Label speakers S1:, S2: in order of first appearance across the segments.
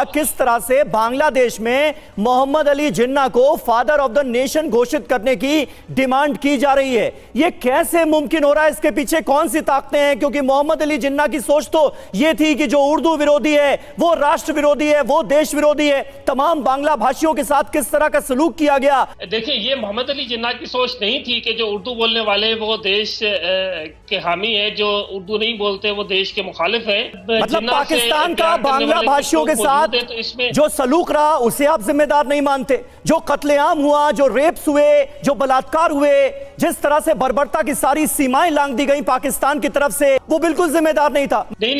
S1: किस तरह से बांग्लादेश में मोहम्मद अली जिन्ना को फादर ऑफ द नेशन घोषित करने की डिमांड की जा रही है। यह कैसे मुमकिन हो रहा है? इसके पीछे कौन सी ताकतें हैं? क्योंकि मोहम्मद अली जिन्ना की सोच तो यह थी कि जो उर्दू विरोधी है, वो राष्ट्र विरोधी है, वो देश विरोधी है। तमाम बांग्ला भाषियों के साथ किस तरह का सलूक किया गया?
S2: देखिए, ये मोहम्मद अली जिन्ना की सोच नहीं थी कि जो उर्दू बोलने वाले वो देश के हामी है, जो उर्दू नहीं बोलते वो देश के मुखालिफ है।
S1: मतलब पाकिस्तान का बांग्ला भाषियों के साथ
S2: तो इसमें
S1: जो सलूक रहा उसे आप जिम्मेदार नहीं मानते? जो कत्लेआम हुआ, जो रेप्स हुए, जो बलात्कार हुए, जिस तरह से बर्बरता की सारी सीमाएं लांघ दी गई पाकिस्तान की तरफ से, वो बिल्कुल जिम्मेदार नहीं था।
S2: नहीं,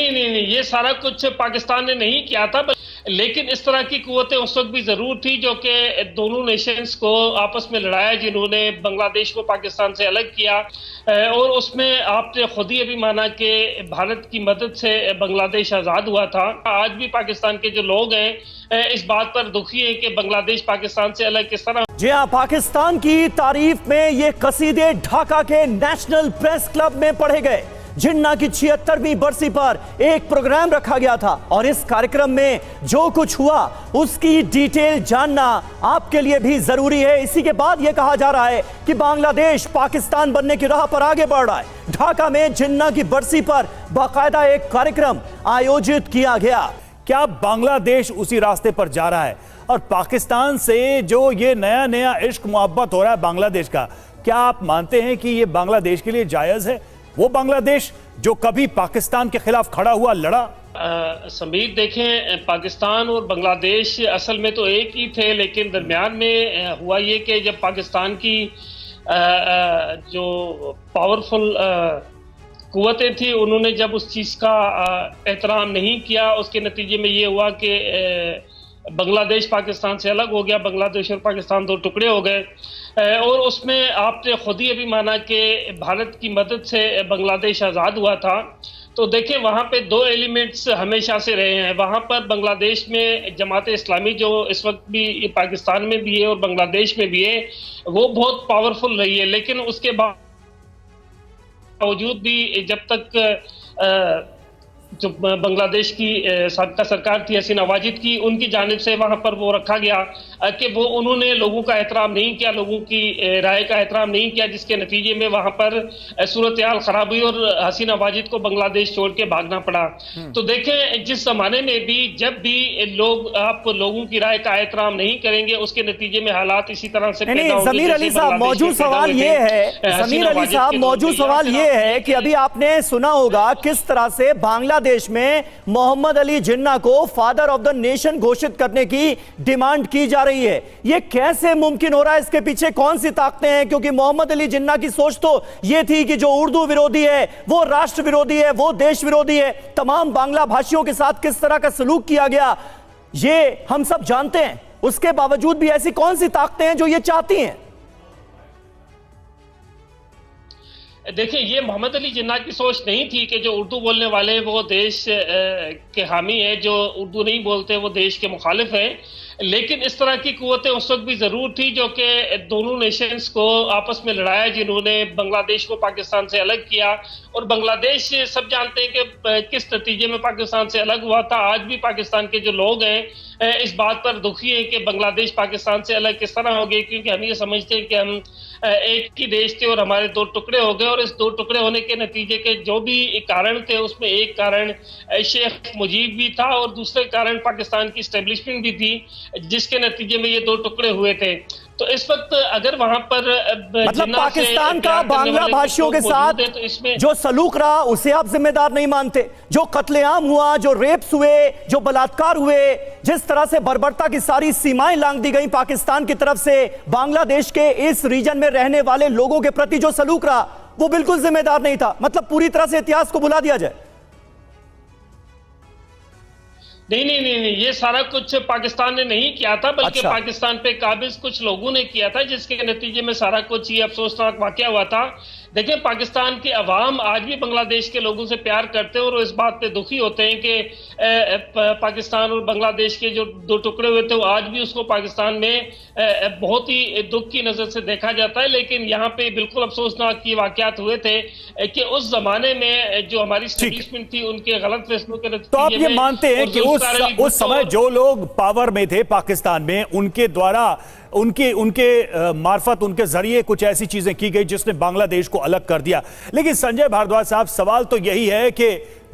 S2: ये सारा कुछ पाकिस्तान ने नहीं किया था, लेकिन इस तरह की कुव्वतें उस वक्त भी जरूर थी जो कि दोनों नेशंस को आपस में लड़ाया, जिन्होंने बांग्लादेश को पाकिस्तान से अलग किया। और उसमें आपने खुद ही अभी माना कि भारत की मदद से बांग्लादेश आज़ाद हुआ था। आज भी पाकिस्तान के जो लोग हैं इस बात पर दुखी है कि बांग्लादेश पाकिस्तान से अलग किस तरह।
S1: जी हाँ, पाकिस्तान की तारीफ में ये कसीदे ढाका के नेशनल प्रेस क्लब में पढ़े गए। जिन्ना की 76वीं बरसी पर एक प्रोग्राम रखा गया था और इस कार्यक्रम में जो कुछ हुआ उसकी डिटेल जानना आपके लिए भी जरूरी है। इसी के बाद यह कहा जा रहा है कि बांग्लादेश पाकिस्तान बनने की राह पर आगे बढ़ रहा है। ढाका में जिन्ना की बरसी पर बाकायदा एक कार्यक्रम आयोजित किया गया। क्या बांग्लादेश उसी रास्ते पर जा रहा है? और पाकिस्तान से जो ये नया नया इश्क मोहब्बत हो रहा है बांग्लादेश का, क्या आप मानते हैं कि ये बांग्लादेश के लिए जायज है? वो बांग्लादेश जो कभी पाकिस्तान के खिलाफ खड़ा हुआ, लड़ा।
S2: समीर, देखें, पाकिस्तान और बांग्लादेश असल में तो एक ही थे, लेकिन दरमियान में हुआ ये कि जब पाकिस्तान की जो पावरफुल कुव्वतें थी, उन्होंने जब उस चीज़ का एहतराम नहीं किया, उसके नतीजे में ये हुआ कि बांग्लादेश पाकिस्तान से अलग हो गया। बांग्लादेश और पाकिस्तान दो टुकड़े हो गए। और उसमें आपने खुद ही अभी माना कि भारत की मदद से बांग्लादेश आज़ाद हुआ था। तो देखें, वहाँ पे दो एलिमेंट्स हमेशा से रहे हैं। वहाँ पर बांग्लादेश में जमात इस्लामी जो इस वक्त भी पाकिस्तान में भी है और बांग्लादेश में भी है, वो बहुत पावरफुल रही है। लेकिन उसके बावजूद भी जब तक जो बांग्लादेश की साबिका सरकार थी हसीना वाजिद की, उनकी जानिब से वहाँ पर वो रखा गया कि वो उन्होंने लोगों का एहतराम नहीं किया, लोगों की राय का एहतराम नहीं किया, जिसके नतीजे में वहाँ पर सूरत हाल खराब हुई और हसीना वाजिद को बांग्लादेश छोड़ के भागना पड़ा। तो देखें, जिस जमाने में भी जब भी आप लोगों की राय का एहतराम नहीं करेंगे, उसके नतीजे में हालात इसी तरह से पैदा होंगे।
S1: ज़मीर अली साहब, मौजूद सवाल ये है, ज़मीर अली साहब, मौजूद सवाल ये है कि अभी आपने सुना होगा किस तरह से बांग्लादेश में मोहम्मद अली जिन्ना को फादर ऑफ द नेशन घोषित करने की डिमांड की जा रही है। यह कैसे मुमकिन हो रहा है? इसके पीछे कौन सी ताकतें हैं? क्योंकि मोहम्मद अली जिन्ना की सोच तो यह थी कि जो उर्दू विरोधी है, वो राष्ट्र विरोधी है, वो देश विरोधी है। तमाम बांग्ला भाषियों के साथ किस तरह का सलूक किया गया ये हम सब जानते हैं। उसके बावजूद भी ऐसी कौन सी ताकतें हैं जो ये चाहती हैं?
S2: देखिए, ये मोहम्मद अली जिन्ना की सोच नहीं थी कि जो उर्दू बोलने वाले वो देश के हामी है, जो उर्दू नहीं बोलते वो देश के मुखालिफ है। लेकिन इस तरह की कुव्वतें उस वक्त भी जरूर थी जो कि दोनों नेशंस को आपस में लड़ाया, जिन्होंने बांग्लादेश को पाकिस्तान से अलग किया। और बांग्लादेश सब जानते हैं कि किस नतीजे में पाकिस्तान से अलग हुआ था। आज भी पाकिस्तान के जो लोग हैं इस बात पर दुखी हैं कि बांग्लादेश पाकिस्तान से अलग किस तरह हो गए, क्योंकि हम ये समझते हैं कि हम एक ही देश थे और हमारे दो टुकड़े हो गए। और इस दो टुकड़े होने के नतीजे के जो भी कारण थे, उसमें एक कारण शेख मुजीब भी था और दूसरे कारण पाकिस्तान की एस्टेब्लिशमेंट भी थी, जिसके नतीजे में ये दो टुकड़े हुए थे। तो इस वक्त अगर वहां पर
S1: मतलब पाकिस्तान का बांग्ला भाषियों के साथ तो इसमें जो सलूक रहा उसे आप जिम्मेदार नहीं मानते? जो कत्लेआम हुआ, जो रेप्स हुए, जो बलात्कार हुए, जिस तरह से बर्बरता की सारी सीमाएं लांघ दी गई पाकिस्तान की तरफ से, बांग्लादेश के इस रीजन में रहने वाले लोगों के प्रति जो सलूक रहा वो बिल्कुल जिम्मेदार नहीं था। मतलब पूरी तरह से इतिहास को भुला दिया जाए।
S2: नहीं, ये सारा कुछ पाकिस्तान ने नहीं किया था, बल्कि
S1: अच्छा।
S2: पाकिस्तान पे काबिज कुछ लोगों ने किया था, जिसके नतीजे में सारा कुछ ये अफसोसनाक वाकया हुआ था देखिए, पाकिस्तान के अवाम आज भी बांग्लादेश के लोगों से प्यार करते हैं और वो इस बात पे दुखी होते हैं कि पाकिस्तान और बांग्लादेश के जो दो टुकड़े हुए थे वो आज भी उसको पाकिस्तान में बहुत ही दुख की नजर से देखा जाता है। लेकिन यहाँ पे बिल्कुल अफसोसनाक ये वाकयात हुए थे कि उस जमाने में जो हमारी स्टैब्लिशमेंट थी उनके गलत फैसलों के
S1: तो आप ये मानते हैं कि उस समय जो लोग पावर में थे पाकिस्तान में, उनके द्वारा उनके मार्फत, उनके जरिए कुछ ऐसी चीजें की गई जिसने बांग्लादेश को अलग कर दिया। लेकिन संजय भारद्वाज साहब, सवाल तो यही है कि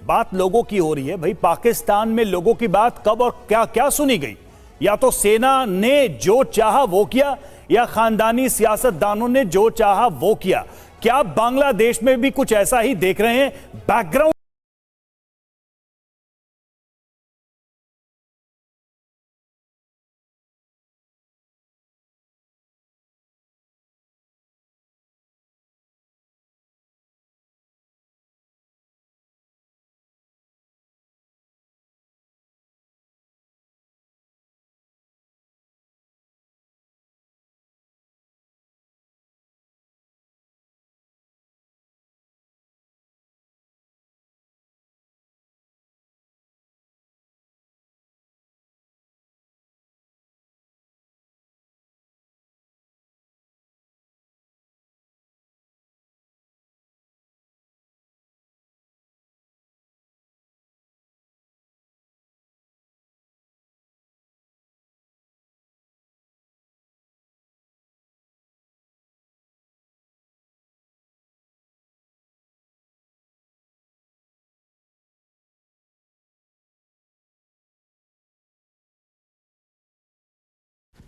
S1: बात लोगों की हो रही है भाई, पाकिस्तान में लोगों की बात कब और क्या क्या सुनी गई? या तो सेना ने जो चाहा वो किया, या खानदानी सियासतदानों ने जो चाहा वो किया। क्या आप बांग्लादेश में भी कुछ ऐसा ही देख रहे हैं? बैकग्राउंड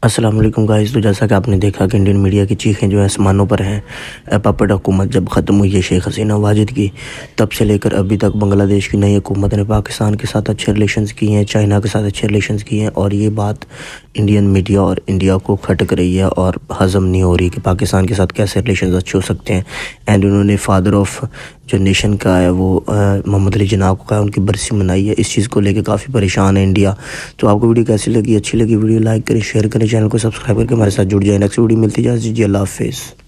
S3: अस्सलाम वालेकुम गाइस। तो जैसा कि आपने देखा कि इंडियन मीडिया की चीखें जो है आसमानों पर हैं। पपेट हुकूमत जब ख़त्म हुई है शेख हसीना वाजिद की, तब से लेकर अभी तक बांग्लादेश की नई हुकूमत ने पाकिस्तान के साथ अच्छे रिलेशंस किए हैं, चाइना के साथ अच्छे रिलेशंस किए हैं, और ये बात इंडियन मीडिया और इंडिया को खटक रही है और हज़म नहीं हो रही कि पाकिस्तान के साथ कैसे रिलेशंस अच्छे हो सकते हैं। एंड उन्होंने फादर ऑफ जो नेशन का है वो मोहम्मद अली जिन्ना को का उनकी बरसी मनाई है। इस चीज़ को लेकर काफ़ी परेशान है इंडिया। तो आपको वीडियो कैसी लगी? अच्छी लगी वीडियो लाइक करें, शेयर करें, चैनल को सब्सक्राइब करके हमारे साथ जुड़ जाए। नेक्स्ट वीडियो मिलती जाए। जी, अल्लाह हाफिज़।